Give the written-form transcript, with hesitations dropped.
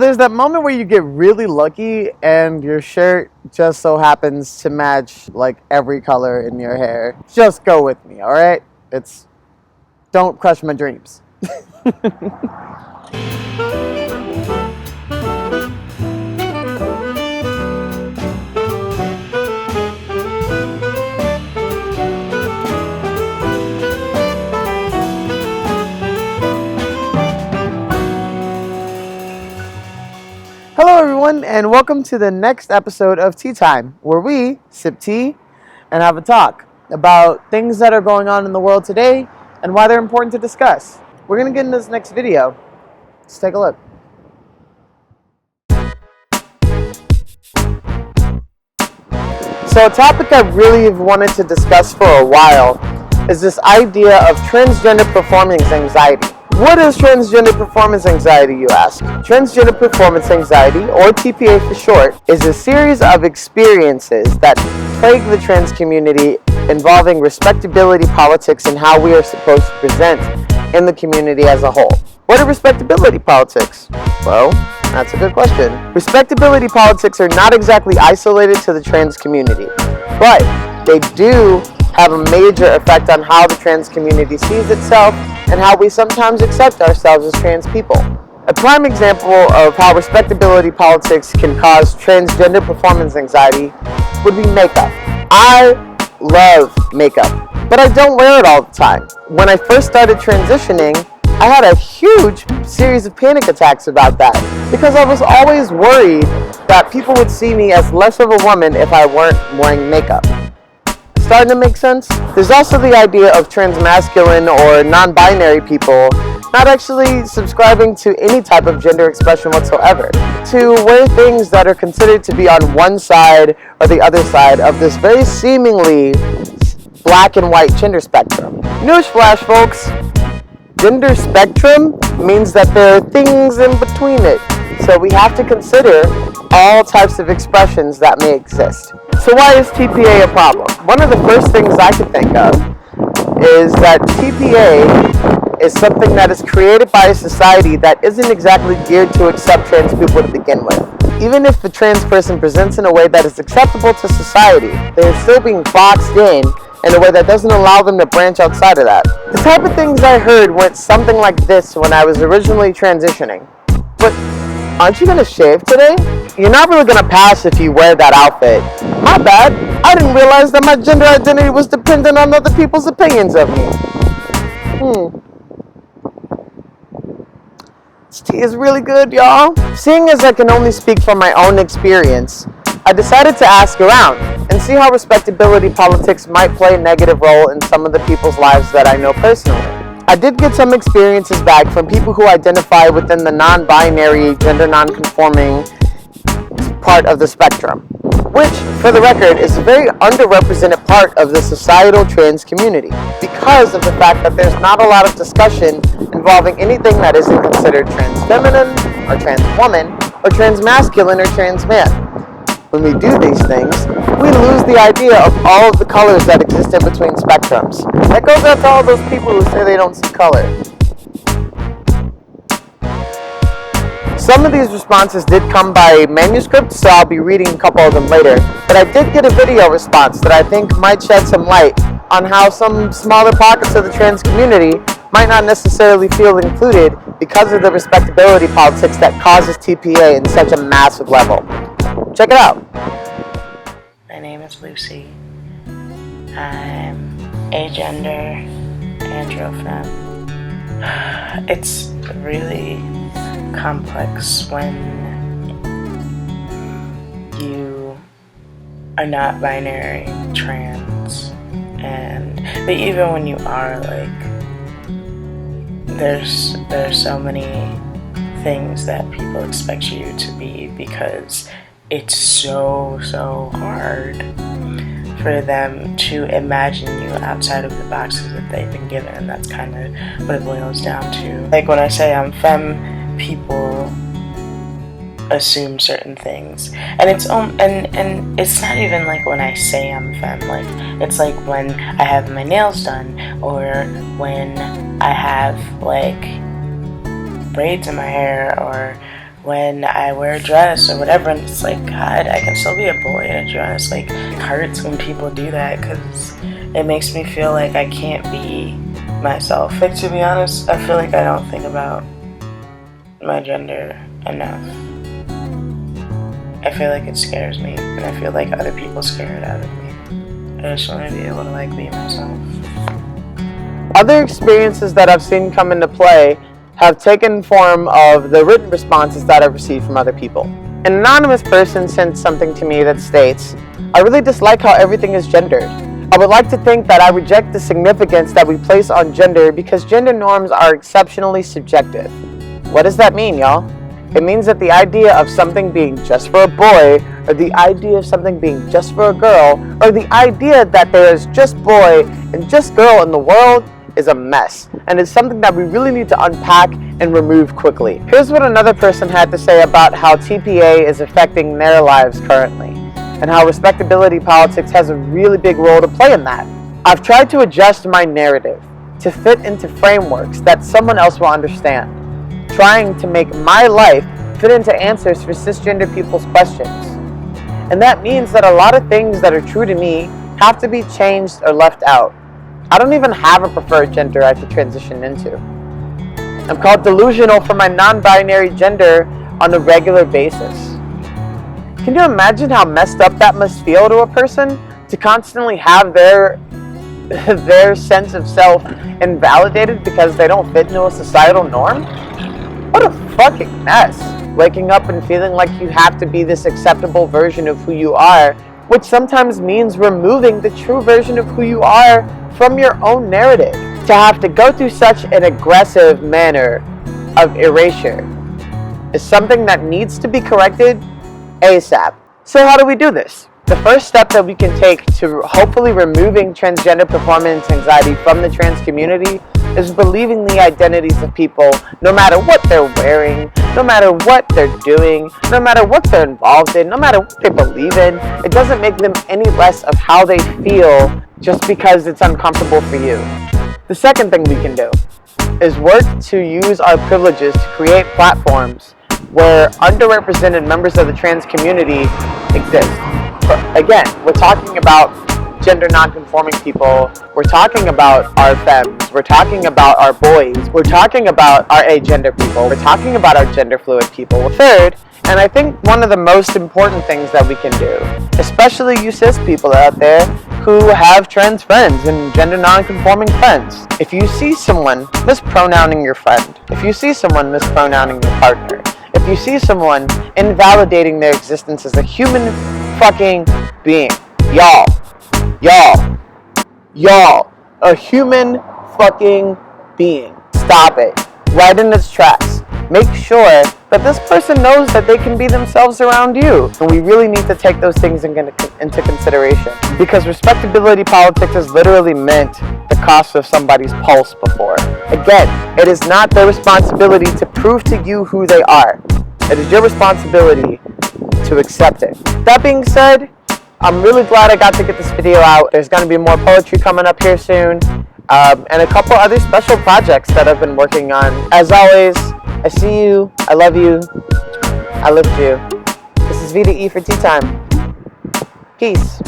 There's that moment where you get really lucky and your shirt just so happens to match like every color in your hair. Just go with me, all right? Don't crush my dreams. Hello everyone, and welcome to the next episode of Tea Time, where we sip tea and have a talk about things that are going on in the world today and why they're important to discuss. We're going to get into this next video. Let's take a look. So a topic I really have wanted to discuss for a while is this idea of transgender performance anxiety. What is transgender performance anxiety, you ask? Transgender performance anxiety, or TPA for short, is a series of experiences that plague the trans community involving respectability politics and how we are supposed to present in the community as a whole. What are respectability politics? Well, that's a good question. Respectability politics are not exactly isolated to the trans community, but they do have a major effect on how the trans community sees itself and how we sometimes accept ourselves as trans people. A prime example of how respectability politics can cause transgender performance anxiety would be makeup. I love makeup, but I don't wear it all the time. When I first started transitioning, I had a huge series of panic attacks about that because I was always worried that people would see me as less of a woman if I weren't wearing makeup. Starting to make sense? There's also the idea of transmasculine or non-binary people not actually subscribing to any type of gender expression whatsoever, to wear things that are considered to be on one side or the other side of this very seemingly black and white gender spectrum. Newsflash, folks, gender spectrum means that there are things in between it, so we have to consider all types of expressions that may exist. So why is TPA a problem? One of the first things I could think of is that TPA is something that is created by a society that isn't exactly geared to accept trans people to begin with. Even if the trans person presents in a way that is acceptable to society, they are still being boxed in a way that doesn't allow them to branch outside of that. The type of things I heard went something like this when I was originally transitioning. But aren't you gonna shave today? You're not really gonna pass if you wear that outfit. My bad. I didn't realize that my gender identity was dependent on other people's opinions of me. This tea is really good, y'all. Seeing as I can only speak from my own experience, I decided to ask around and see how respectability politics might play a negative role in some of the people's lives that I know personally. I did get some experiences back from people who identify within the non-binary, gender non-conforming part of the spectrum, which, for the record, is a very underrepresented part of the societal trans community because of the fact that there's not a lot of discussion involving anything that isn't considered trans feminine or trans woman or trans masculine or trans man. When we do these things, we lose the idea of all of the colors that exist in between spectrums. That goes out to all those people who say they don't see color. Some of these responses did come by manuscript, so I'll be reading a couple of them later. But I did get a video response that I think might shed some light on how some smaller pockets of the trans community might not necessarily feel included because of the respectability politics that causes TPA in such a massive level. Check it out. My name is Lucy. I'm agender, androfem. It's really complex when you are not binary, trans, but even when you are, there's so many things that people expect you to be because it's so hard for them to imagine you outside of the boxes that they've been given, and that's kind of what it boils down to. Like when I say I'm femme, people assume certain things, and it's not even like when I say I'm femme, it's like when I have my nails done, or when I have braids in my hair, or when I wear a dress or whatever, and it's like, God, I can still be a boy in a dress. Like, it hurts when people do that because it makes me feel like I can't be myself. Like, to be honest, I feel like I don't think about my gender enough. I feel like it scares me, and I feel like other people scare it out of me. I just want to be able to, like, be myself. Other experiences that I've seen come into play have taken form of the written responses that I've received from other people. An anonymous person sent something to me that states, "I really dislike how everything is gendered. I would like to think that I reject the significance that we place on gender because gender norms are exceptionally subjective." What does that mean, y'all? It means that the idea of something being just for a boy, or the idea of something being just for a girl, or the idea that there is just boy and just girl in the world is a mess, and it's something that we really need to unpack and remove quickly. Here's what another person had to say about how TPA is affecting their lives currently, and how respectability politics has a really big role to play in that. "I've tried to adjust my narrative to fit into frameworks that someone else will understand, trying to make my life fit into answers for cisgender people's questions. And that means that a lot of things that are true to me have to be changed or left out. I don't even have a preferred gender I could transition into. I'm called delusional for my non-binary gender on a regular basis." Can you imagine how messed up that must feel to a person to constantly have their sense of self invalidated because they don't fit into a societal norm? What a fucking mess. Waking up and feeling like you have to be this acceptable version of who you are, which sometimes means removing the true version of who you are from your own narrative. To have to go through such an aggressive manner of erasure is something that needs to be corrected ASAP. So how do we do this? The first step that we can take to hopefully removing transgender performance anxiety from the trans community is believing the identities of people, no matter what they're wearing, no matter what they're doing, no matter what they're involved in, no matter what they believe in. It doesn't make them any less of how they feel just because it's uncomfortable for you. The second thing we can do is work to use our privileges to create platforms where underrepresented members of the trans community exist. Again, we're talking about gender non-conforming people, we're talking about our femmes, we're talking about our boys, we're talking about our agender people, we're talking about our gender fluid people. Third, and I think one of the most important things that we can do, especially you cis people out there who have trans friends and gender non-conforming friends, if you see someone mispronouncing your friend, if you see someone mispronouncing your partner, if you see someone invalidating their existence as a human fucking being, y'all, a human fucking being, stop it, right in its tracks. Make sure that this person knows that they can be themselves around you. And we really need to take those things into consideration. Because respectability politics has literally meant the cost of somebody's pulse before. Again, it is not their responsibility to prove to you who they are. It is your responsibility to accept it. That being said, I'm really glad I got to get this video out. There's going to be more poetry coming up here soon, and a couple other special projects that I've been working on. As always, I see you, I love you, I lift you. This is V to E for Tea Time. Peace.